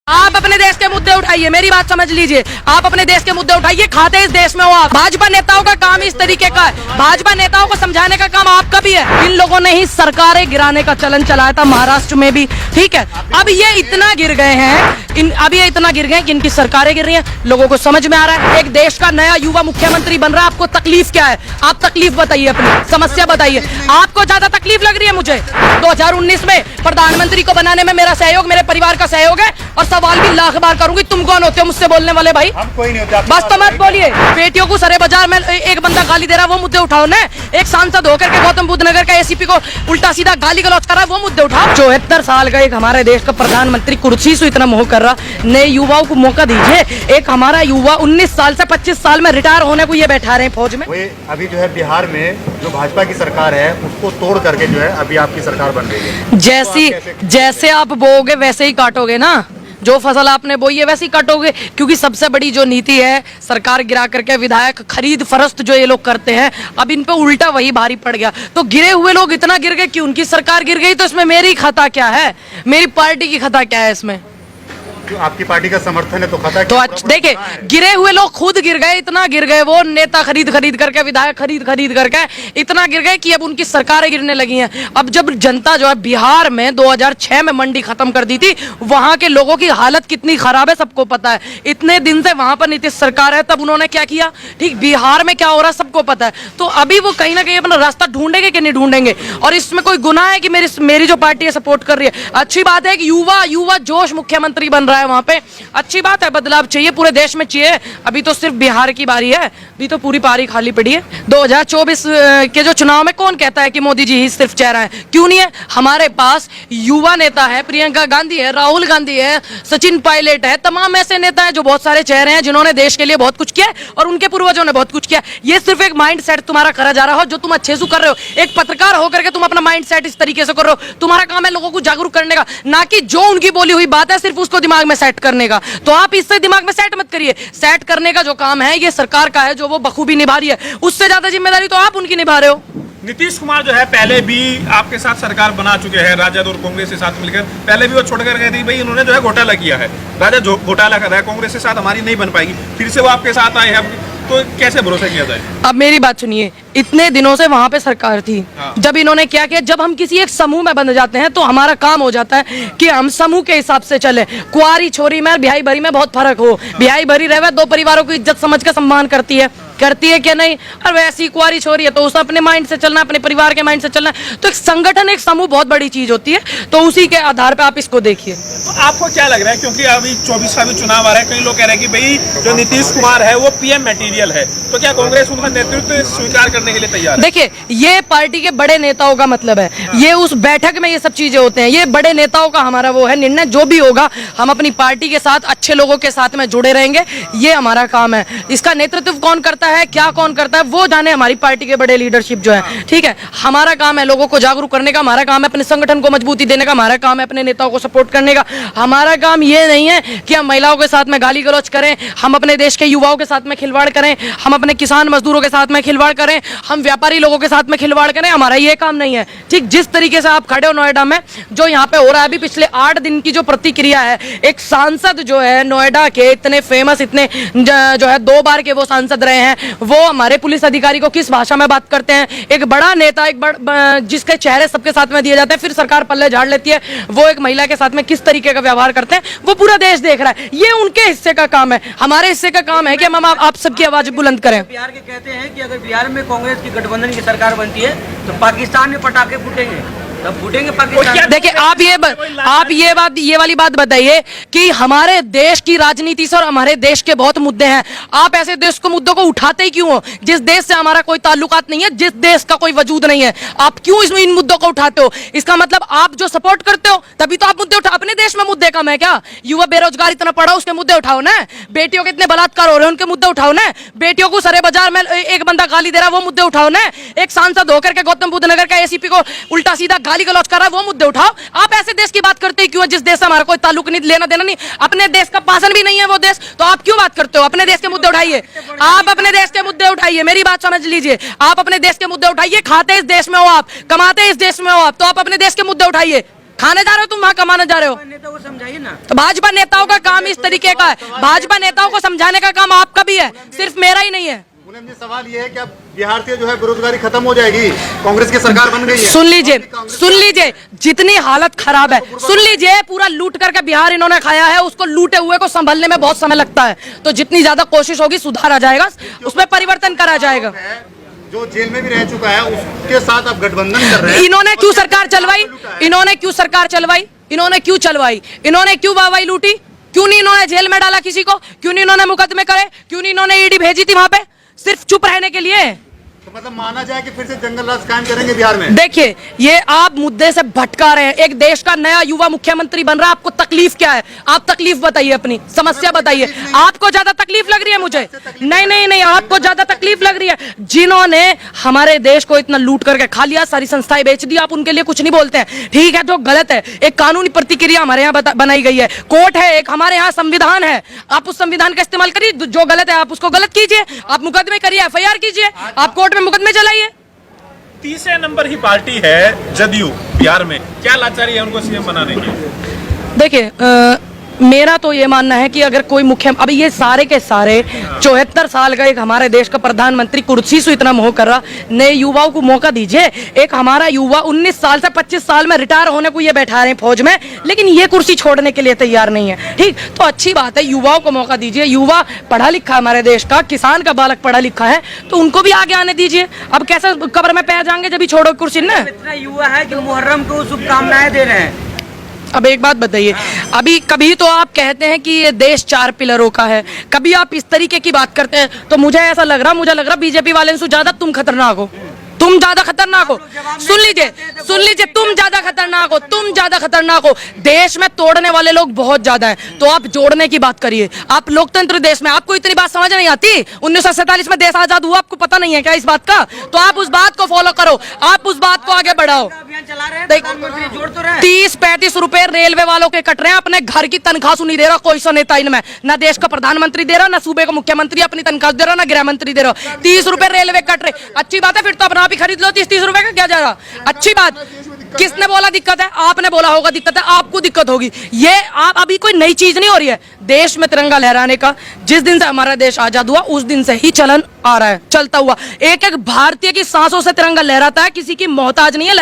आप अपने देश के मुद्दे उठाइए, मेरी बात समझ लीजिए। आप अपने देश के मुद्दे उठाइए, खाते इस देश में हो आप। भाजपा नेताओं का काम इस तरीके का है, भाजपा नेताओं को समझाने का काम आपका भी है। इन लोगों ने ही सरकारें गिराने का चलन चलाया था महाराष्ट्र में भी, ठीक है। अब ये इतना गिर गए हैं, अब ये इतना गिर गए कि इनकी सरकारें गिर रही हैं। लोगों को समझ में आ रहा है, एक देश का नया युवा मुख्यमंत्री बन रहा है। आपको तकलीफ क्या है? आप तकलीफ बताइए, अपनी समस्या बताइए। आपको ज्यादा तकलीफ लग रही है मुझे 2019 में प्रधानमंत्री को बनाने में मेरा सहयोग, मेरे परिवार का सहयोग है। और सवाल भी लाख बार करूंगी, तुम कौन होते हो मुझसे बोलने वाले भाई? हम कोई नहीं होते। बस तो मत बोलिए। बेटियों को सरे बाजार में एक बंदा गाली दे रहा है, वो मुद्दे उठाओ ना। एक सांसद होकर के गौतम बुद्ध नगर का एसीपी को उल्टा सीधा गाली गलौज कर रहा है, वो मुद्दे उठाओ। 74 साल का एक हमारे देश का प्रधानमंत्री कुर्सी से इतना मोह कर रहा, नए युवाओं को मौका दीजिए। एक हमारा युवा 19 साल से 25 साल में रिटायर होने को ये बैठा रहे हैं फौज में। अभी जो है बिहार में जो भाजपा की सरकार है उसको तोड़ करके जो है अभी आपकी सरकार बन रही है। जैसे आप बोओगे वैसे ही काटोगे ना। जो फसल आपने बोई है वैसे ही काटोगे, क्योंकि सबसे बड़ी जो नीति है सरकार गिरा करके विधायक खरीद फरोख्त जो ये लोग करते हैं, अब इन पे उल्टा वही भारी पड़ गया। तो गिरे हुए लोग इतना गिर गए कि उनकी सरकार गिर गई, तो इसमें मेरी खता क्या है? मेरी पार्टी की खता क्या है इसमें? आपकी पार्टी का समर्थन है तो खता तो देखिए, गिरे हुए लोग खुद गिर गए, इतना गिर गए, वो नेता खरीद करके, विधायक खरीद करके इतना गिर गए कि अब उनकी सरकारें गिरने लगी हैं। अब जब जनता जो है बिहार में 2006 में मंडी खत्म कर दी थी, वहां के लोगों की हालत कितनी खराब है सबको पता है। इतने दिन से वहां पर नीतीश सरकार है, तब उन्होंने क्या किया, ठीक बिहार में क्या हो रहा है सबको पता है। तो अभी वो कहीं ना कहीं अपना रास्ता ढूंढेंगे कि नहीं ढूंढेंगे। और इसमें कोई गुनाह है कि मेरी जो पार्टी है सपोर्ट कर रही है? अच्छी बात है कि युवा जोश मुख्यमंत्री बन रहा है वहां पे, अच्छी बात है। बदलाव चाहिए, पूरे देश में चाहिए। अभी तो सिर्फ बिहार की बारी है, अभी तो पूरी पारी खाली पड़ी है। 2024 के जो चुनाव में कौन कहता है कि मोदी जी ही सिर्फ चेहरा है? क्यों नहीं है? हमारे पास युवा नेता है, प्रियंका गांधी है, राहुल गांधी है, सचिन पायलट है, तमाम ऐसे नेता हैं जो बहुत सारे चेहरे हैं, जिन्होंने देश के लिए बहुत कुछ किया और उनके पूर्वजों ने बहुत कुछ किया। ये सिर्फ एक माइंड सेट तुम्हारा करा जा रहा हो, जो तुम अच्छे से कर रहे हो। एक पत्रकार होकर के तुम अपना माइंड सेट इस तरीके से कर रहे हो। तुम्हारा काम है लोगों को जागरूक करने का, ना कि जो उनकी बोली हुई बात है सिर्फ उसको दिमाग में सेट करने का। तो आप इससे दिमाग में सेट मत करिए। सेट करने का जो काम है ये सरकार का है, जो वो बखूबी निभा रही है। उससे ज्यादा जिम्मेदारी तो आप उनकी निभा रहे हो। नीतीश कुमार जो है पहले भी आपके साथ सरकार बना चुके हैं, राजद और कांग्रेस के साथ मिलकर। पहले भी वो छोड़कर गए थे भाई इन्होंने जो है घोटाला किया है, राजद घोटाला कर रहा है, कांग्रेस के साथ हमारी नहीं बन पाएगी। फिर से वो आपके साथ आए हैं, तो कैसे भरोसा किया जाए? अब मेरी बात सुनिए, इतने दिनों से वहां पे सरकार थी। जब इन्होंने क्या किया, जब हम किसी एक समूह में बंध जाते हैं तो हमारा काम हो जाता है कि हम समूह के हिसाब से चले। कुआरी छोरी में ब्याही भरी में बहुत फर्क हो। ब्याही भरी रहे, दो परिवारों की इज्जत समझ का सम्मान करती है क्या नहीं? और वैसी कुआरी छोरी है तो उसे अपने माइंड से चलना, अपने परिवार के माइंड से चलना। तो एक संगठन, एक समूह बहुत बड़ी चीज होती है। तो उसी के आधार पे आप इसको देखिए। तो आपको क्या लग रहा है, क्योंकि अभी 24 का भी चुनाव आ रहा है, कई लोग कह रहे हैं कि भाई जो नीतीश कुमार है वो पीएम मटेरियल है, तो क्या कांग्रेस उनका नेतृत्व स्वीकार करने के लिए तैयार है? देखिए, ये पार्टी के बड़े नेताओं का मतलब है, ये उस बैठक में ये सब चीजें होते हैं। ये बड़े नेताओं का हमारा वो है निर्णय, जो भी होगा हम अपनी पार्टी के साथ अच्छे लोगों के साथ में जुड़े रहेंगे। ये हमारा काम है। इसका नेतृत्व कौन करता है, क्या कौन करता है, वो जाने हमारी पार्टी के बड़े लीडरशिप जो है, ठीक है। हमारा काम है लोगों को जागरूक करने का, हमारा काम है अपने संगठन को मजबूती देने का, हमारा काम है अपने नेताओं को सपोर्ट करने का। हमारा काम ये नहीं है कि हम महिलाओं के साथ में गाली गलौज करें, हम अपने देश के युवाओं के साथ में खिलवाड़ करें, हम अपने किसान मजदूरों के साथ में खिलवाड़ करें, हम व्यापारी लोगों के साथ में खिलवाड़ करें। हमारा ये काम नहीं है, ठीक। जिस तरीके से आप खड़े हो नोएडा में, जो यहाँ पे हो रहा है अभी पिछले 8 दिन की जो प्रतिक्रिया है, एक सांसद जो है नोएडा के इतने फेमस, इतने जो है 2 बार के वो सांसद रहे हैं, वो हमारे पुलिस अधिकारी को किस भाषा में बात करते हैं। एक बड़ा नेता, जिसके चेहरे सबके साथ में दिए जाते हैं, फिर सरकार पल्ले झाड़ लेती है, वो एक महिला के साथ में किस तरीके का व्यवहार करते हैं, वो पूरा देश देख रहा है। ये उनके हिस्से का काम है। हमारे हिस्से का काम है कि हम आप सबकी आवाज बुलंद करें। बिहार के कहते हैं कि अगर बिहार में कांग्रेस की गठबंधन की सरकार बनती है तो पाकिस्तान में पटाखे फूटेंगे, तब फूटेंगे पाकिस्तान। देखिए, आप ये वाली बात बताइए कि हमारे देश की राजनीति से और हमारे देश के बहुत मुद्दे हैं। आप ऐसे देश को मुद्दों को उठाते ही क्यों हो जिस देश से हमारा कोई ताल्लुकात नहीं है, जिस देश का कोई वजूद नहीं है? आप क्यों इन मुद्दों को उठाते हो? इसका मतलब आप जो सपोर्ट करते हो तभी तो आप मुद्दे उठा। अपने देश में मुद्दे कम है क्या? युवा बेरोजगार इतना पड़ा, उसके मुद्दे उठाओ ना। बेटियों के इतने बलात्कार हो रहे हैं, उनके मुद्दे उठाओ ना। बेटियों को सरे बाजार में एक बंदा गाली दे रहा है, वो मुद्दे उठाओ ना। एक सांसद होकर के गौतम बुद्ध नगर का एसीपी को उल्टा सीधा गाली गलौज कर रहा है, वो मुद्दे उठाओ। आप ऐसे देश की बात करते ही क्यों, जिस देश से हमारा कोई ताल्लुक नहीं, लेना देना नहीं, अपने देश का पासन भी नहीं है वो देश, तो आप क्यों बात करते हो? अपने देश के मुद्दे उठाइए, आप अपने देश के मुद्दे उठाइए। मेरी बात समझ लीजिए, आप अपने देश के मुद्दे उठाइए। खाते इस देश में हो आप, कमाते इस देश में हो आप, तो आप अपने देश के मुद्दे उठाइए। खाने जा रहे हो तुम, वहां कमाने जा रहे हो। नेता को समझाइए ना। तो भाजपा नेताओं का काम इस तरीके का है, भाजपा नेताओं को समझाने का काम आपका भी है, सिर्फ मेरा ही नहीं है। मुलायम जी, सवाल ये है कि अब बिहार से जो है बेरोजगारी खत्म हो जाएगी, कांग्रेस की सरकार बन गई है। सुन लीजिए जितनी हालत खराब है, सुन लीजिए, पूरा लूट करके बिहार इन्होंने खाया है, उसको लूटे हुए को संभलने में बहुत समय लगता है। तो जितनी ज्यादा कोशिश होगी सुधार आ जाएगा, उसमें परिवर्तन करा जाएगा। जो जेल में भी रह चुका है उसके साथ आप गठबंधन कर रहे हैं। इन्होंने क्यों सरकार चलवाई, इन्होंने क्यों सरकार चलवाई, इन्होंने क्यों चलवाई, इन्होंने क्यों वाहवाही लूटी, क्यों नहीं इन्होंने जेल में डाला किसी को, क्यों नहीं इन्होंने मुकदमे करे, क्यों नहीं इन्होंने ईडी भेजी थी वहां पे, सिर्फ चुप रहने के लिए। तो मतलब माना जाए कि फिर से जंगल राज कायम करेंगे बिहार में। देखिए, ये आप मुद्दे से भटका रहे हैं। एक देश का नया युवा मुख्यमंत्री बन रहा है, आपको तकलीफ क्या है? आप तकलीफ बताइए, अपनी समस्या बताइए। आपको ज्यादा तकलीफ लग रही है मुझे? नहीं, आपको ज्यादा तकलीफ लग रही है। जिन्होंने हमारे देश को इतना लूट करके खा लिया, सारी संस्थाएं बेच दी, आप उनके लिए कुछ नहीं बोलते हैं। ठीक है, जो गलत है, एक कानूनी प्रतिक्रिया हमारे यहाँ बनाई गई है, कोर्ट है, एक हमारे यहाँ संविधान है, आप उस संविधान का इस्तेमाल करिए। जो गलत है आप उसको गलत कीजिए, आप मुकदमे करिए, FIR कीजिए, आप कोर्ट में मुकदमे चलाइए। तीसरे नंबर की पार्टी है जदयू बिहार में, क्या लाचारी है उनको सीएम बनाने की? देखिए, मेरा तो ये मानना है कि अगर कोई अभी ये सारे के सारे 74 साल का एक हमारे देश का प्रधानमंत्री कुर्सी से इतना मोह कर रहा, नए युवाओं को मौका दीजिए। एक हमारा युवा 19 साल से 25 साल में रिटायर होने को ये बैठा रहे हैं फौज में, लेकिन ये कुर्सी छोड़ने के लिए तैयार नहीं है। ठीक, तो अच्छी बात है, युवाओं को मौका दीजिए। युवा पढ़ा लिखा हमारे देश का, किसान का बालक पढ़ा लिखा है, तो उनको भी आगे आने दीजिए। अब कैसे कब्र में पैर जाएंगे जब भी छोड़ो कुर्सी ना। इतना युवा है कि मुहर्रम को शुभकामनाएं दे रहे हैं। अब एक बात बताइए, अभी कभी तो आप कहते हैं कि ये देश 4 पिलरों का है, कभी आप इस तरीके की बात करते हैं, तो मुझे ऐसा लग रहा बीजेपी वाले से ज्यादा तुम खतरनाक हो, तुम ज्यादा खतरनाक हो। सुन लीजिए, तुम ज्यादा खतरनाक हो। देश में तोड़ने वाले लोग बहुत ज्यादा हैं, तो आप जोड़ने की बात करिए। आप लोकतंत्र देश में, आपको इतनी बात समझ नहीं आती? 1947 में देश आजाद हुआ, आपको पता नहीं है क्या इस बात का? तो आप उस बात को फॉलो करो, आप उस बात को आगे बढ़ाओ। अभियान चला रहे हैं, प्रधानमंत्री जोड़ तो रहे हैं। 30-35 रुपए रेलवे वालों के कट रहे हैं, अपने घर की तनख्वाह नहीं दे रहा कोई सा नेता इनमें, ना देश का प्रधानमंत्री दे रहा, ना सूबे का मुख्यमंत्री अपनी तनख्वाह दे रहा, ना गृह मंत्री दे रहा। 30 रुपए रेलवे कट रहे, अच्छी बात है, फिर तो अपना आप ही खरीद लो। 30 रुपए का क्या जा रहा, अच्छी बात। किसने बोला दिक्कत है? आपने बोला होगा दिक्कत है, आपको दिक्कत होगी। ये आप अभी कोई नई चीज नहीं हो रही है देश में तिरंगा लहराने का। जिस दिन से हमारा देश आजाद हुआ उस दिन से ही चलन आ रहा है, चलता हुआ। एक एक भारतीय की सांसों से तिरंगा लहराता है, किसी की मोहताज नहीं है।